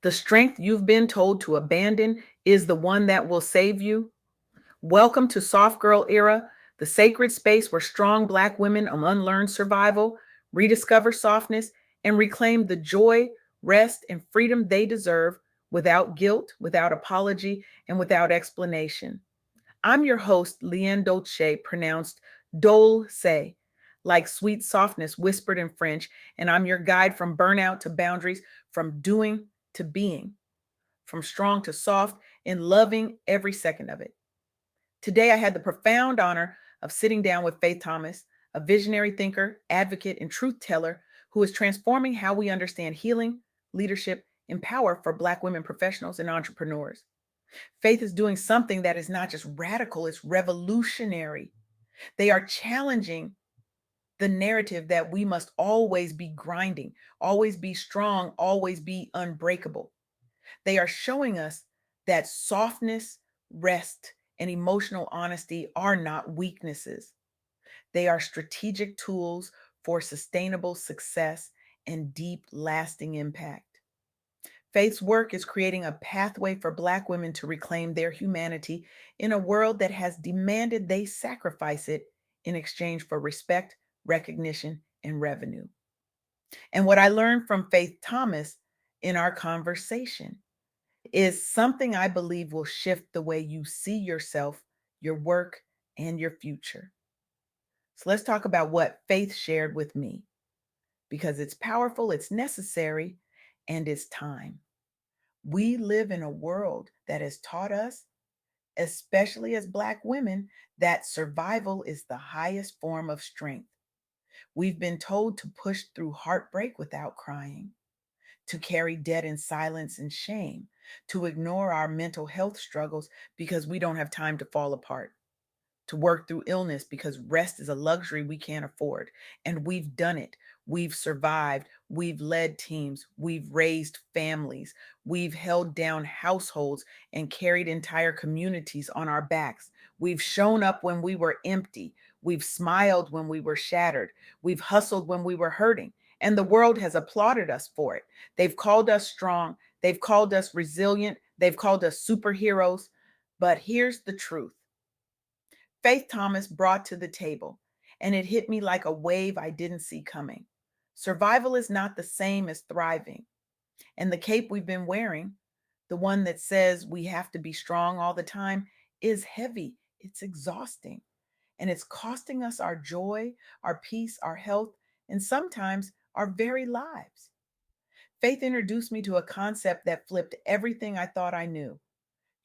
The strength you've been told to abandon is the one that will save you. Welcome to Soft Girl Era, the sacred space where strong Black women unlearn survival, rediscover softness, and reclaim the joy, rest, and freedom they deserve without guilt, without apology, and without explanation. I'm your host, LeAnne Dolce, pronounced Dolce, like sweet softness whispered in French, and I'm your guide from burnout to boundaries, from doing to being, from strong to soft, and loving every second of it. Today, I had the profound honor of sitting down with Fayth Thomas, a visionary thinker, advocate, and truth teller who is transforming how we understand healing, leadership, and power for Black women professionals and entrepreneurs. Fayth is doing something that is not just radical, it's revolutionary. They are challenging the narrative that we must always be grinding, always be strong, always be unbreakable. They are showing us that softness, rest, and emotional honesty are not weaknesses. They are strategic tools for sustainable success and deep, lasting impact. Faith's work is creating a pathway for Black women to reclaim their humanity in a world that has demanded they sacrifice it in exchange for respect, recognition, and revenue. And what I learned from Fayth Thomas in our conversation is something I believe will shift the way you see yourself, your work, and your future. So let's talk about what Fayth shared with me because it's powerful, it's necessary, and it's time. We live in a world that has taught us, especially as Black women, that survival is the highest form of strength. We've been told to push through heartbreak without crying, to carry debt in silence and shame, to ignore our mental health struggles because we don't have time to fall apart, to work through illness because rest is a luxury we can't afford. And we've done it. We've survived. We've led teams. We've raised families. We've held down households and carried entire communities on our backs. We've shown up when we were empty. We've smiled when we were shattered. We've hustled when we were hurting. And the world has applauded us for it. They've called us strong. They've called us resilient. They've called us superheroes. But here's the truth. Fayth Thomas brought to the table, and it hit me like a wave I didn't see coming. Survival is not the same as thriving. And the cape we've been wearing, the one that says we have to be strong all the time, is heavy. It's exhausting. And it's costing us our joy, our peace, our health, and sometimes our very lives. Fayth introduced me to a concept that flipped everything I thought I knew.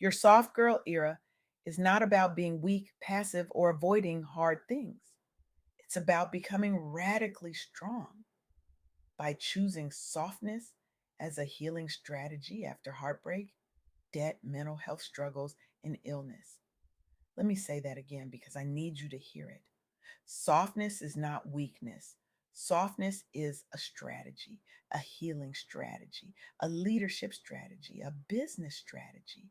Your soft girl era is not about being weak, passive, or avoiding hard things. It's about becoming radically strong by choosing softness as a healing strategy after heartbreak, debt, mental health struggles, and illness. Let me say that again because I need you to hear it. Softness is not weakness. Softness is a strategy, a healing strategy, a leadership strategy, a business strategy,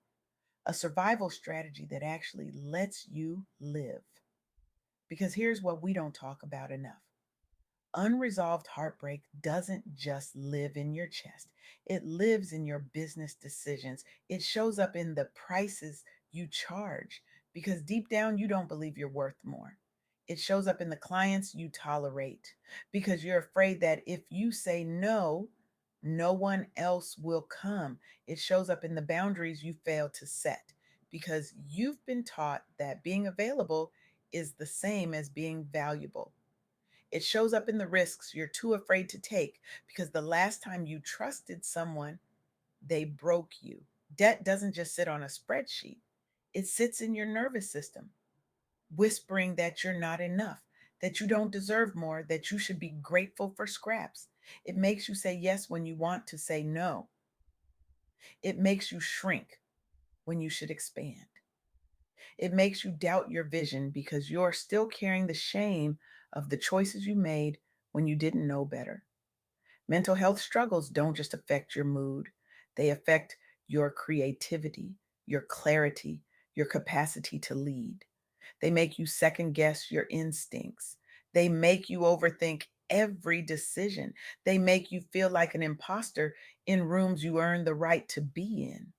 a survival strategy that actually lets you live. Because here's what we don't talk about enough. Unresolved heartbreak doesn't just live in your chest, it lives in your business decisions. It shows up in the prices you charge because deep down you don't believe you're worth more. It shows up in the clients you tolerate because you're afraid that if you say no, no one else will come. It shows up in the boundaries you fail to set because you've been taught that being available is the same as being valuable. It shows up in the risks you're too afraid to take because the last time you trusted someone, they broke you. Debt doesn't just sit on a spreadsheet, it sits in your nervous system, whispering that you're not enough, that you don't deserve more, that you should be grateful for scraps. It makes you say yes when you want to say no. It makes you shrink when you should expand. It makes you doubt your vision because you're still carrying the shame of the choices you made when you didn't know better. Mental health struggles don't just affect your mood, they affect your creativity, your clarity, your capacity to lead. They make you second guess your instincts. They make you overthink every decision. They make you feel like an imposter in rooms you earn the right to be in.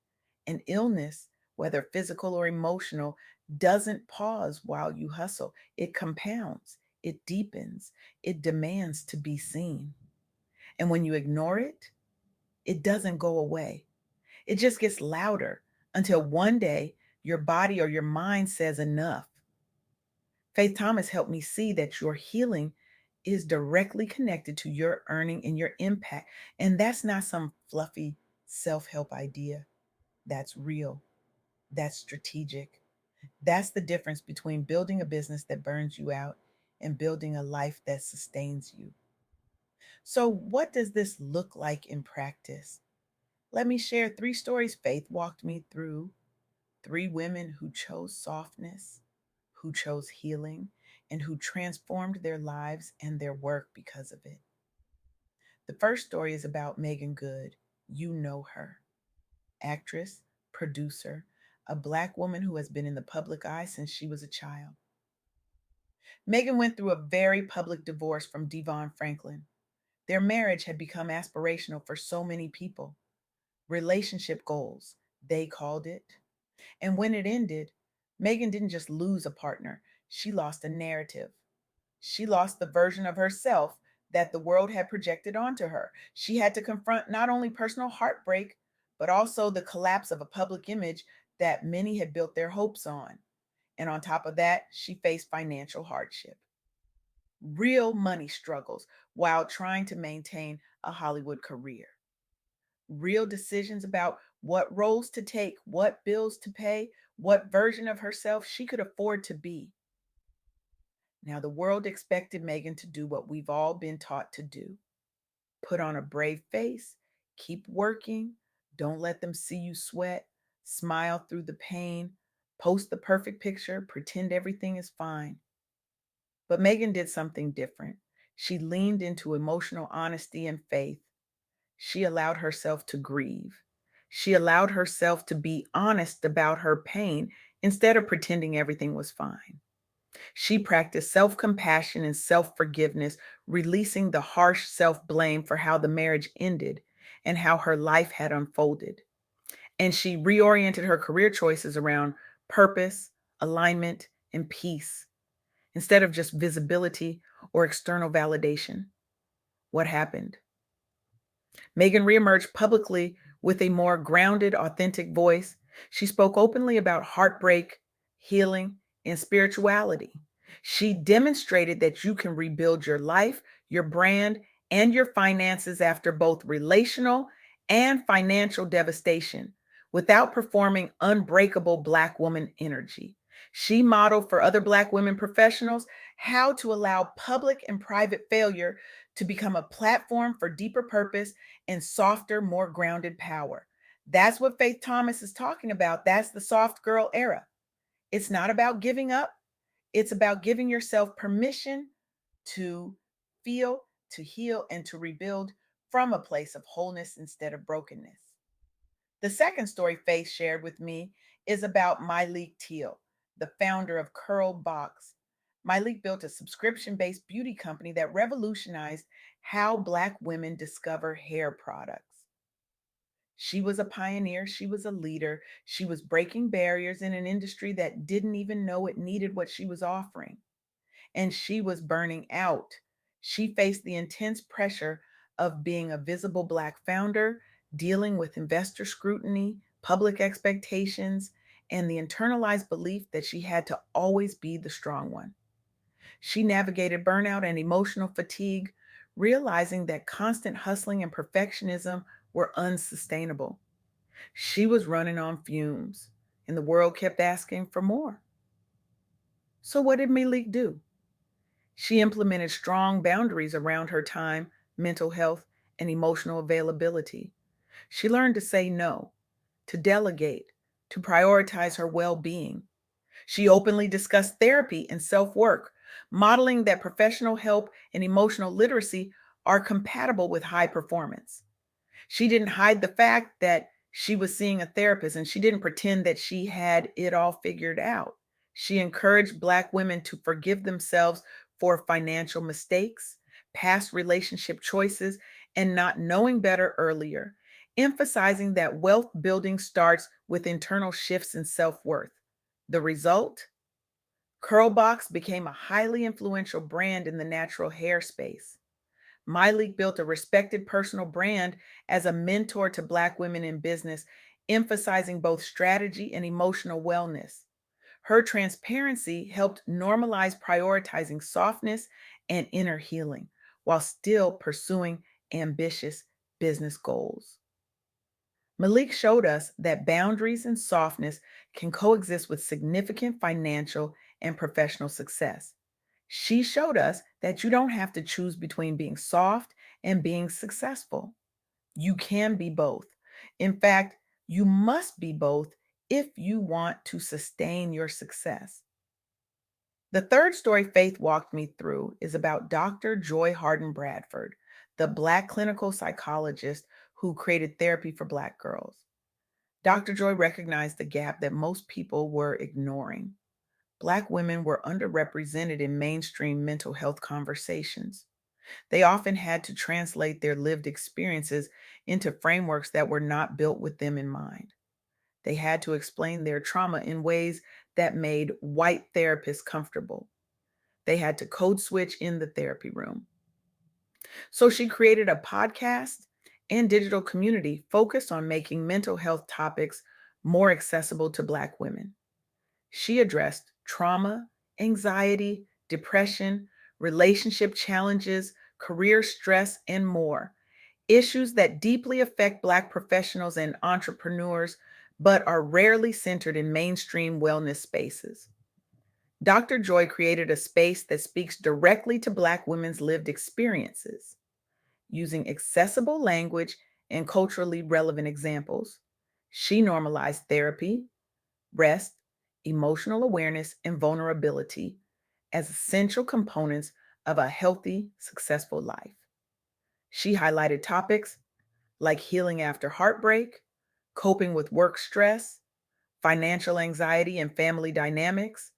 An illness, whether physical or emotional, doesn't pause while you hustle. It compounds, it deepens, it demands to be seen. And when you ignore it, it doesn't go away. It just gets louder until one day your body or your mind says enough. Fayth Thomas helped me see that your healing is directly connected to your earning and your impact. And that's not some fluffy self help idea. That's real. That's strategic. That's the difference between building a business that burns you out and building a life that sustains you. So, what does this look like in practice? Let me share 3 stories Fayth walked me through. 3 women who chose softness, who chose healing, and who transformed their lives and their work because of it. The first story is about Megan Good. You know her. Actress, producer, a Black woman who has been in the public eye since she was a child. Megan went through a very public divorce from Devon Franklin. Their marriage had become aspirational for so many people. Relationship goals, they called it. And when it ended, Megan didn't just lose a partner, she lost a narrative. She lost the version of herself that the world had projected onto her. She had to confront not only personal heartbreak, but also the collapse of a public image that many had built their hopes on. And on top of that, she faced financial hardship, real money struggles while trying to maintain a Hollywood career, real decisions about what roles to take, what bills to pay, what version of herself she could afford to be. Now, the world expected Megan to do what we've all been taught to do: put on a brave face, keep working, don't let them see you sweat, smile through the pain, post the perfect picture, pretend everything is fine. But Megan did something different. She leaned into emotional honesty and faith. She allowed herself to grieve. She allowed herself to be honest about her pain instead of pretending everything was fine. She practiced self compassion and self forgiveness, releasing the harsh self blame for how the marriage ended and how her life had unfolded. And she reoriented her career choices around purpose, alignment, and peace instead of just visibility or external validation. What happened? Megan reemerged publicly with a more grounded, authentic voice. She spoke openly about heartbreak, healing, and spirituality. She demonstrated that you can rebuild your life, your brand, and your finances after both relational and financial devastation without performing unbreakable Black woman energy. She modeled for other Black women professionals how to allow public and private failure to become a platform for deeper purpose and softer, more grounded power. That's what Fayth Thomas is talking about. That's the soft girl era. It's not about giving up, it's about giving yourself permission to feel, to heal, and to rebuild from a place of wholeness instead of brokenness. The second story Fayth shared with me is about Myleik Teele, the founder of Curl Box. Myleik built a subscription based beauty company that revolutionized how Black women discover hair products. She was a pioneer, she was a leader, she was breaking barriers in an industry that didn't even know it needed what she was offering. And she was burning out. She faced the intense pressure of being a visible Black founder, dealing with investor scrutiny, public expectations, and the internalized belief that she had to always be the strong one. She navigated burnout and emotional fatigue, realizing that constant hustling and perfectionism were unsustainable. She was running on fumes, and the world kept asking for more. So, what did Myleik do? She implemented strong boundaries around her time, mental health, and emotional availability. She learned to say no, to delegate, to prioritize her well being. She openly discussed therapy and self work, modeling that professional help and emotional literacy are compatible with high performance. She didn't hide the fact that she was seeing a therapist, and she didn't pretend that she had it all figured out. She encouraged Black women to forgive themselves for financial mistakes, past relationship choices, and not knowing better earlier, emphasizing that wealth building starts with internal shifts in self worth. The result? Curlbox became a highly influential brand in the natural hair space. Miley built a respected personal brand as a mentor to Black women in business, emphasizing both strategy and emotional wellness. Her transparency helped normalize prioritizing softness and inner healing while still pursuing ambitious business goals. Malik showed us that boundaries and softness can coexist with significant financial and professional success. She showed us that you don't have to choose between being soft and being successful. You can be both. In fact, you must be both if you want to sustain your success. The third story Faith walked me through is about Dr. Joy Harden Bradford, the Black clinical psychologist who created therapy for Black girls. Dr. Joy recognized the gap that most people were ignoring. Black women were underrepresented in mainstream mental health conversations. They often had to translate their lived experiences into frameworks that were not built with them in mind. They had to explain their trauma in ways that made white therapists comfortable. They had to code switch in the therapy room. So she created a podcast and digital community focused on making mental health topics more accessible to Black women. She addressed trauma, anxiety, depression, relationship challenges, career stress, and more. Issues that deeply affect Black professionals and entrepreneurs, but are rarely centered in mainstream wellness spaces. Dr. Joy created a space that speaks directly to Black women's lived experiences, using accessible language and culturally relevant examples. She normalized therapy, rest, emotional awareness, and vulnerability as essential components of a healthy, successful life. She highlighted topics like healing after heartbreak, coping with work stress, financial anxiety and family dynamics,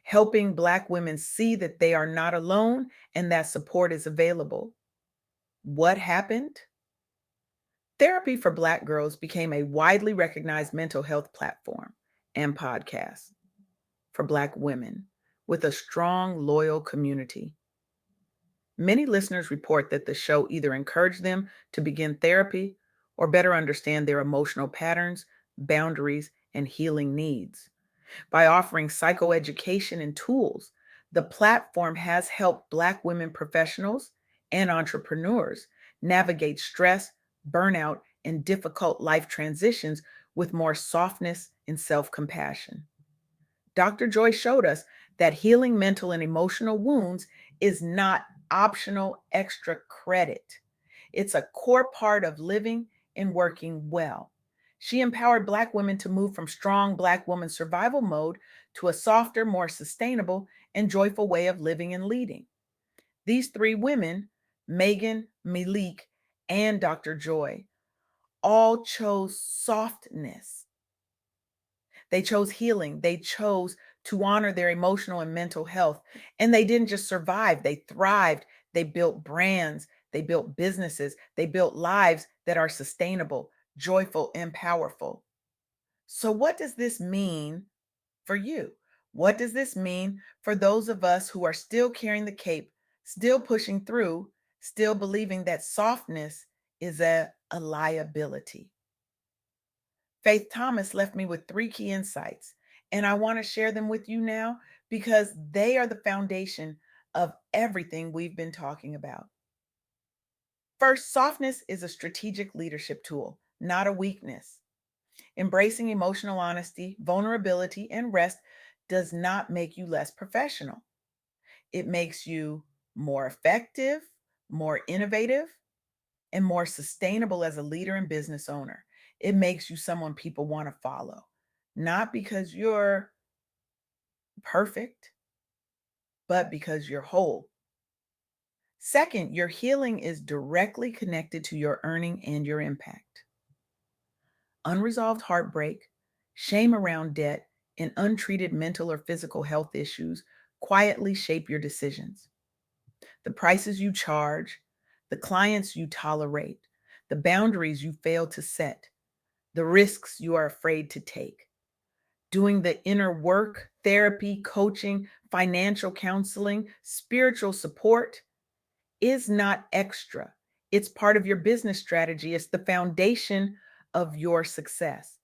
helping Black women see that they are not alone and that support is available. What happened? Therapy for Black girls became a widely recognized mental health platform and podcast for Black women with a strong, loyal community. Many listeners report that the show either encouraged them to begin therapy or better understand their emotional patterns, boundaries, and healing needs. By offering psychoeducation and tools, the platform has helped Black women professionals and entrepreneurs navigate stress, burnout, and difficult life transitions with more softness and self compassion. Dr. Joy showed us that healing mental and emotional wounds is not optional extra credit. It's a core part of living and working well. She empowered Black women to move from strong Black woman survival mode to a softer, more sustainable, and joyful way of living and leading. These three women, Megan, Malik, and Dr. Joy, all chose softness. They chose healing. They chose to honor their emotional and mental health. And they didn't just survive, they thrived. They built brands, they built businesses, they built lives that are sustainable, joyful, and powerful. So, what does this mean for you? What does this mean for those of us who are still carrying the cape, still pushing through, still believing that softness is a liability? Fayth Thomas left me with three key insights, and I want to share them with you now because they are the foundation of everything we've been talking about. First, softness is a strategic leadership tool, not a weakness. Embracing emotional honesty, vulnerability, and rest does not make you less professional. It makes you more effective, more innovative, and more sustainable as a leader and business owner. It makes you someone people want to follow, not because you're perfect, but because you're whole. Second, your healing is directly connected to your earning and your impact. Unresolved heartbreak, shame around debt, and untreated mental or physical health issues quietly shape your decisions. The prices you charge, the clients you tolerate, the boundaries you fail to set, the risks you are afraid to take. Doing the inner work, therapy, coaching, financial counseling, spiritual support is not extra. It's part of your business strategy. It's the foundation of your success.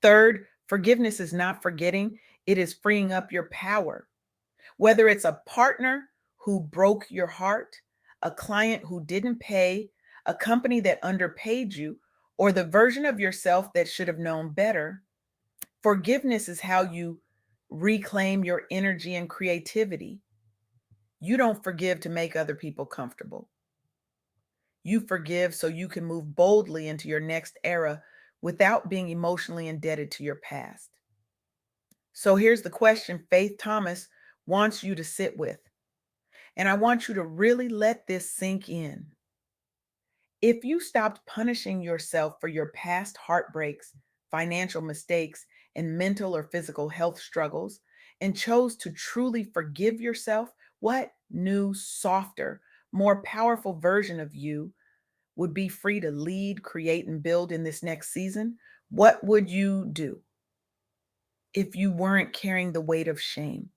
Third, forgiveness is not forgetting, it is freeing up your power. Whether it's a partner who broke your heart, a client who didn't pay, a company that underpaid you, or the version of yourself that should have known better, forgiveness is how you reclaim your energy and creativity. You don't forgive to make other people comfortable. You forgive so you can move boldly into your next era without being emotionally indebted to your past. So here's the question Fayth Thomas wants you to sit with. And I want you to really let this sink in. If you stopped punishing yourself for your past heartbreaks, financial mistakes, and mental or physical health struggles, and chose to truly forgive yourself, what new, softer, more powerful version of you would be free to lead, create, and build in this next season? What would you do if you weren't carrying the weight of shame?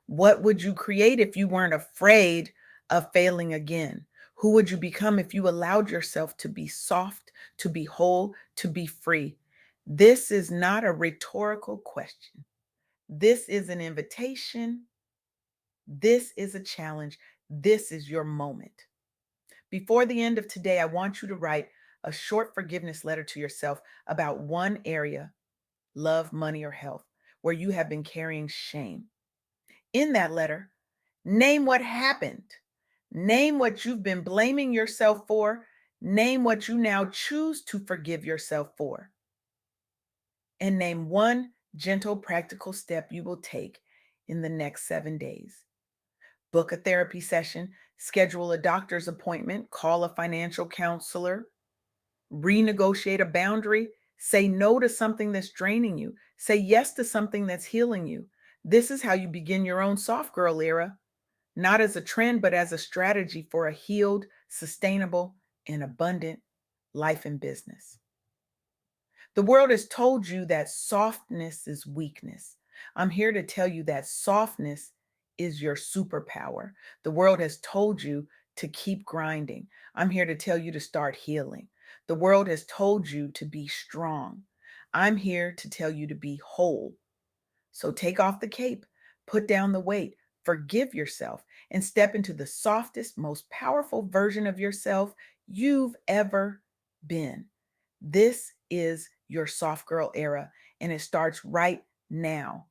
What would you create if you weren't afraid of failing again? Who would you become if you allowed yourself to be soft, to be whole, to be free? This is not a rhetorical question. This is an invitation. This is a challenge. This is your moment. Before the end of today, I want you to write a short forgiveness letter to yourself about one area, love, money, or health, where you have been carrying shame. In that letter, name what happened. Name what you've been blaming yourself for. Name what you now choose to forgive yourself for. And name one gentle, practical step you will take in the next 7 days. Book a therapy session, schedule a doctor's appointment, call a financial counselor, renegotiate a boundary, say no to something that's draining you, say yes to something that's healing you. This is how you begin your own soft girl era, not as a trend, but as a strategy for a healed, sustainable, and abundant life and business. The world has told you that softness is weakness. I'm here to tell you that softness is your superpower. The world has told you to keep grinding. I'm here to tell you to start healing. The world has told you to be strong. I'm here to tell you to be whole. So take off the cape, put down the weight, forgive yourself, and step into the softest, most powerful version of yourself you've ever been. This is your soft girl era, and it starts right now.